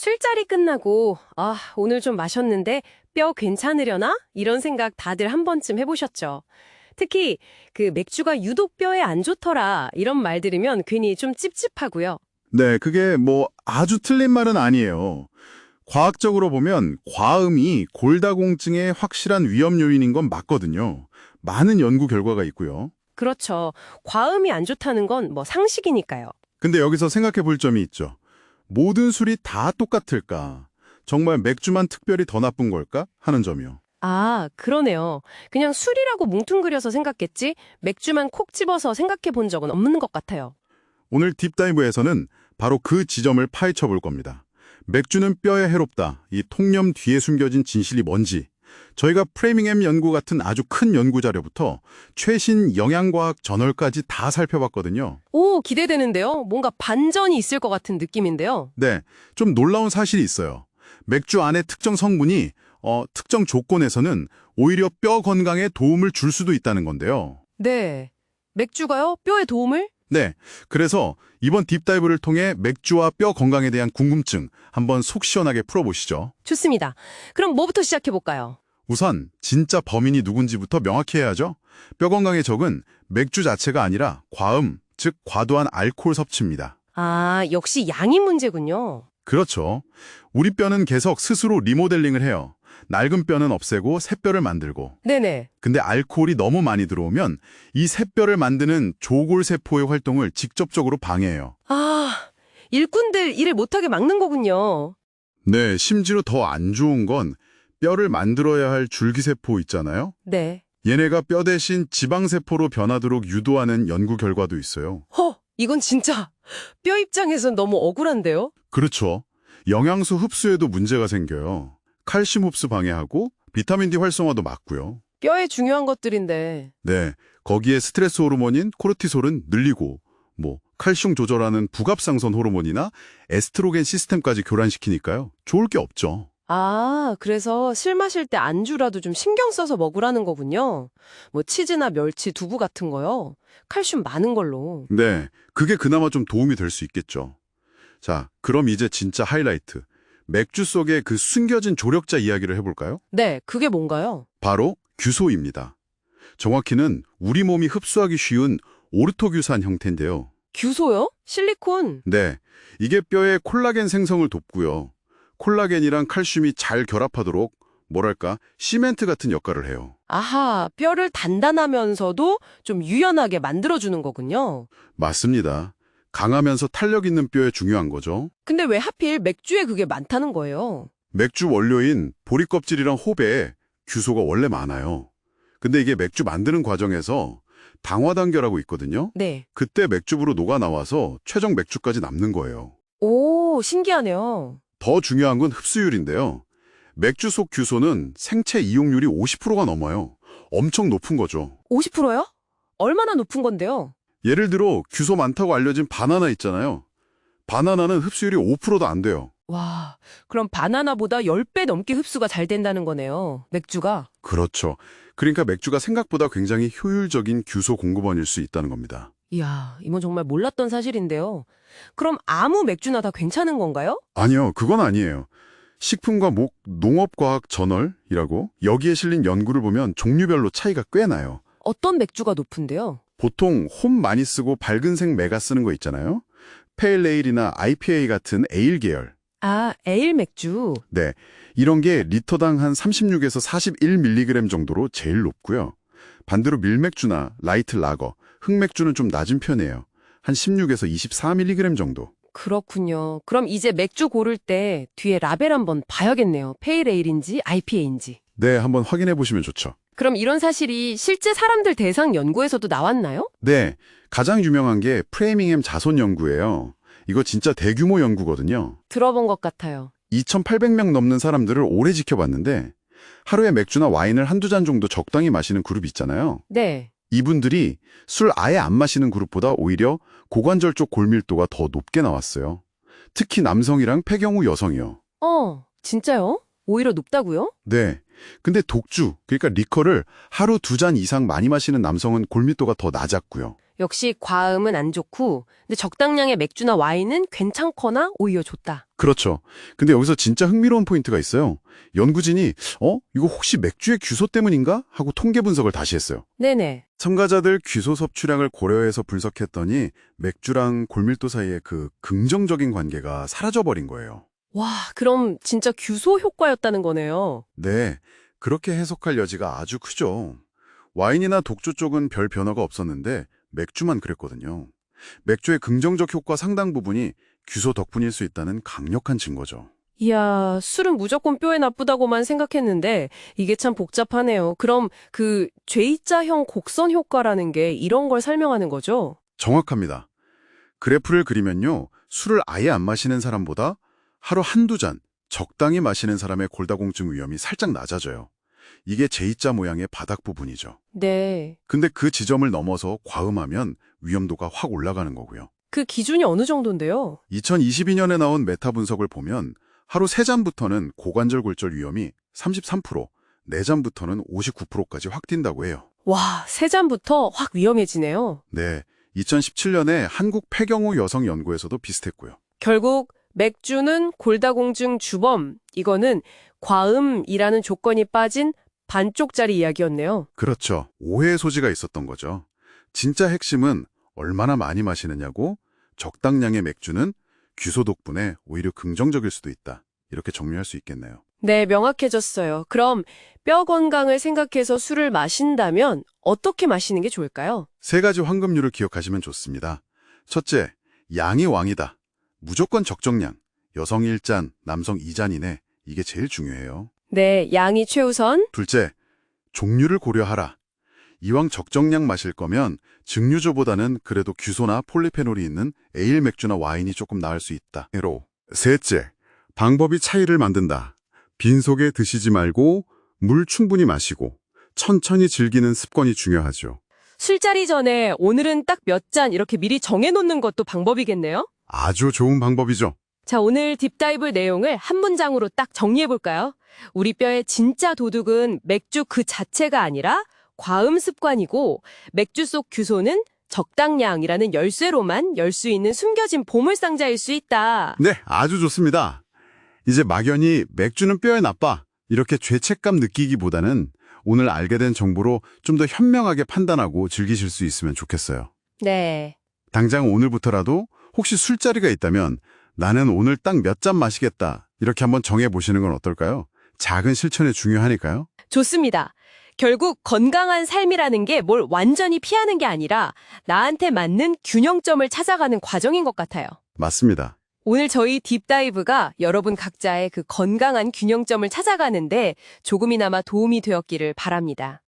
술자리 끝나고, 오늘 좀 마셨는데 뼈 괜찮으려나? 이런 생각 다들 한 번쯤 해보셨죠? 특히 그 맥주가 유독 뼈에 안 좋더라 이런 말 들으면 괜히 좀 찝찝하고요. 네, 그게 뭐 아주 틀린 말은 아니에요. 과학적으로 보면 과음이 골다공증의 확실한 위험 요인인 건 맞거든요. 많은 연구 결과가 있고요. 그렇죠. 과음이 안 좋다는 건 뭐 상식이니까요. 근데 여기서 생각해 볼 점이 있죠. 모든 술이 다 똑같을까? 정말 맥주만 특별히 더 나쁜 걸까? 하는 점이요. 아, 그러네요. 그냥 술이라고 뭉뚱그려서 생각했지 맥주만 콕 집어서 생각해 본 적은 없는 것 같아요. 오늘 딥다이브에서는 바로 그 지점을 파헤쳐 볼 겁니다. 맥주는 뼈에 해롭다. 이 통념 뒤에 숨겨진 진실이 뭔지. 저희가 프레밍햄 연구 같은 아주 큰 연구 자료부터 최신 영양과학 저널까지 다 살펴봤거든요. 오, 기대되는데요. 뭔가 반전이 있을 것 같은 느낌인데요. 네, 좀 놀라운 사실이 있어요. 맥주 안에 특정 성분이 특정 조건에서는 오히려 뼈 건강에 도움을 줄 수도 있다는 건데요. 네. 맥주가요? 뼈에 도움을? 네, 그래서 이번 딥다이브를 통해 맥주와 뼈 건강에 대한 궁금증 한번 속 시원하게 풀어보시죠. 좋습니다. 그럼 뭐부터 시작해볼까요? 우선 진짜 범인이 누군지부터 명확히 해야죠. 뼈 건강의 적은 맥주 자체가 아니라 과음, 즉 과도한 알코올 섭취입니다. 아, 역시 양이 문제군요. 그렇죠. 우리 뼈는 계속 스스로 리모델링을 해요. 낡은 뼈는 없애고 새 뼈를 만들고. 네네. 근데 알코올이 너무 많이 들어오면 이 새 뼈를 만드는 조골세포의 활동을 직접적으로 방해해요. 아, 일꾼들 일을 못하게 막는 거군요. 네, 심지어 더 안 좋은 건 뼈를 만들어야 할 줄기세포 있잖아요. 네. 얘네가 뼈 대신 지방세포로 변하도록 유도하는 연구 결과도 있어요. 이건 진짜 뼈 입장에선 너무 억울한데요? 그렇죠. 영양소 흡수에도 문제가 생겨요. 칼슘 흡수 방해하고 비타민 D 활성화도 막고요. 뼈에 중요한 것들인데. 네, 거기에 스트레스 호르몬인 코르티솔은 늘리고 칼슘 조절하는 부갑상선 호르몬이나 에스트로겐 시스템까지 교란시키니까요. 좋을 게 없죠. 아, 그래서 술 마실 때 안주라도 좀 신경 써서 먹으라는 거군요. 뭐 치즈나 멸치, 두부 같은 거요. 칼슘 많은 걸로. 네, 그게 그나마 좀 도움이 될 수 있겠죠. 자, 그럼 이제 진짜 하이라이트. 맥주 속의 그 숨겨진 조력자 이야기를 해볼까요? 네, 그게 뭔가요? 바로 규소입니다. 정확히는 우리 몸이 흡수하기 쉬운 오르토규산 형태인데요. 규소요? 실리콘. 네, 이게 뼈의 콜라겐 생성을 돕고요. 콜라겐이랑 칼슘이 잘 결합하도록 뭐랄까 시멘트 같은 역할을 해요. 아하, 뼈를 단단하면서도 좀 유연하게 만들어주는 거군요. 맞습니다. 강하면서 탄력 있는 뼈에 중요한 거죠. 근데 왜 하필 맥주에 그게 많다는 거예요? 맥주 원료인 보리껍질이랑 호배에 규소가 원래 많아요. 근데 이게 맥주 만드는 과정에서 당화단계라고 있거든요. 네. 그때 맥주부로 녹아 나와서 최종 맥주까지 남는 거예요. 오, 신기하네요. 더 중요한 건 흡수율인데요. 맥주 속 규소는 생체 이용률이 50%가 넘어요. 엄청 높은 거죠. 50%요? 얼마나 높은 건데요? 예를 들어 규소 많다고 알려진 바나나 있잖아요. 바나나는 흡수율이 5%도 안 돼요. 와, 그럼 바나나보다 10배 넘게 흡수가 잘 된다는 거네요. 맥주가. 그렇죠. 그러니까 맥주가 생각보다 굉장히 효율적인 규소 공급원일 수 있다는 겁니다. 이야, 이건 정말 몰랐던 사실인데요. 그럼 아무 맥주나 다 괜찮은 건가요? 아니요, 그건 아니에요. 식품과 농업과학 저널이라고 여기에 실린 연구를 보면 종류별로 차이가 꽤 나요. 어떤 맥주가 높은데요? 보통 홈 많이 쓰고 밝은색 메가 쓰는 거 있잖아요. 페일 에일이나 IPA 같은 에일 계열. 아, 에일 맥주. 네, 이런 게 리터당 한 36에서 41mg 정도로 제일 높고요. 반대로 밀맥주나 라이트 라거, 흑맥주는 좀 낮은 편이에요. 한 16에서 24mg 정도. 그렇군요. 그럼 이제 맥주 고를 때 뒤에 라벨 한번 봐야겠네요. 페일 에일인지 IPA인지. 네, 한번 확인해 보시면 좋죠. 그럼 이런 사실이 실제 사람들 대상 연구에서도 나왔나요? 네, 가장 유명한 게 프레이밍햄 자손 연구예요. 이거 진짜 대규모 연구거든요. 들어본 것 같아요. 2,800명 넘는 사람들을 오래 지켜봤는데 하루에 맥주나 와인을 한두 잔 정도 적당히 마시는 그룹 있잖아요. 네. 이분들이 술 아예 안 마시는 그룹보다 오히려 고관절 쪽 골밀도가 더 높게 나왔어요. 특히 남성이랑 폐경후 여성이요. 진짜요? 오히려 높다고요? 네. 근데 독주, 그러니까 리커를 하루 2잔 이상 많이 마시는 남성은 골밀도가 더 낮았고요. 역시 과음은 안 좋고, 근데 적당량의 맥주나 와인은 괜찮거나 오히려 좋다. 그렇죠. 근데 여기서 진짜 흥미로운 포인트가 있어요. 연구진이 이거 혹시 맥주의 규소 때문인가? 하고 통계 분석을 다시 했어요. 네네. 참가자들 규소 섭취량을 고려해서 분석했더니 맥주랑 골밀도 사이의 그 긍정적인 관계가 사라져버린 거예요. 와, 그럼 진짜 규소 효과였다는 거네요. 네, 그렇게 해석할 여지가 아주 크죠. 와인이나 독주 쪽은 별 변화가 없었는데 맥주만 그랬거든요. 맥주의 긍정적 효과 상당 부분이 규소 덕분일 수 있다는 강력한 증거죠. 이야, 술은 무조건 뼈에 나쁘다고만 생각했는데 이게 참 복잡하네요. 그럼 그 J자형 곡선 효과라는 게 이런 걸 설명하는 거죠? 정확합니다. 그래프를 그리면요, 술을 아예 안 마시는 사람보다 하루 한두 잔 적당히 마시는 사람의 골다공증 위험이 살짝 낮아져요. 이게 J자 모양의 바닥 부분이죠. 네. 근데 그 지점을 넘어서 과음하면 위험도가 확 올라가는 거고요. 그 기준이 어느 정도인데요? 2022년에 나온 메타 분석을 보면 하루 3잔부터는 고관절 골절 위험이 33%, 4잔부터는 59%까지 확 뛴다고 해요. 와, 세 잔부터 확 위험해지네요. 네, 2017년에 한국 폐경후 여성 연구에서도 비슷했고요. 결국 맥주는 골다공증 주범, 이거는 과음이라는 조건이 빠진 반쪽짜리 이야기였네요. 그렇죠. 오해의 소지가 있었던 거죠. 진짜 핵심은 얼마나 많이 마시느냐고, 적당량의 맥주는 규소 덕분에 오히려 긍정적일 수도 있다. 이렇게 정리할 수 있겠네요. 네, 명확해졌어요. 그럼 뼈 건강을 생각해서 술을 마신다면 어떻게 마시는 게 좋을까요? 3가지 황금률을 기억하시면 좋습니다. 첫째, 양이 왕이다. 무조건 적정량. 여성 1잔, 남성 2잔 이내. 이게 제일 중요해요. 네, 양이 최우선. 둘째, 종류를 고려하라. 이왕 적정량 마실 거면 증류주보다는 그래도 규소나 폴리페놀이 있는 에일 맥주나 와인이 조금 나을 수 있다. 셋째, 방법이 차이를 만든다. 빈속에 드시지 말고 물 충분히 마시고 천천히 즐기는 습관이 중요하죠. 술자리 전에 오늘은 딱 몇 잔 이렇게 미리 정해놓는 것도 방법이겠네요? 아주 좋은 방법이죠. 자, 오늘 딥다이브 내용을 한 문장으로 딱 정리해볼까요? 우리 뼈의 진짜 도둑은 맥주 그 자체가 아니라 과음 습관이고 맥주 속 규소는 적당량이라는 열쇠로만 열 수 있는 숨겨진 보물상자일 수 있다. 네, 아주 좋습니다. 이제 막연히 맥주는 뼈에 나빠 이렇게 죄책감 느끼기보다는 오늘 알게 된 정보로 좀 더 현명하게 판단하고 즐기실 수 있으면 좋겠어요. 네. 당장 오늘부터라도 혹시 술자리가 있다면 나는 오늘 딱 몇 잔 마시겠다 이렇게 한번 정해보시는 건 어떨까요? 작은 실천이 중요하니까요. 좋습니다. 결국 건강한 삶이라는 게 뭘 완전히 피하는 게 아니라 나한테 맞는 균형점을 찾아가는 과정인 것 같아요. 맞습니다. 오늘 저희 딥다이브가 여러분 각자의 그 건강한 균형점을 찾아가는데 조금이나마 도움이 되었기를 바랍니다.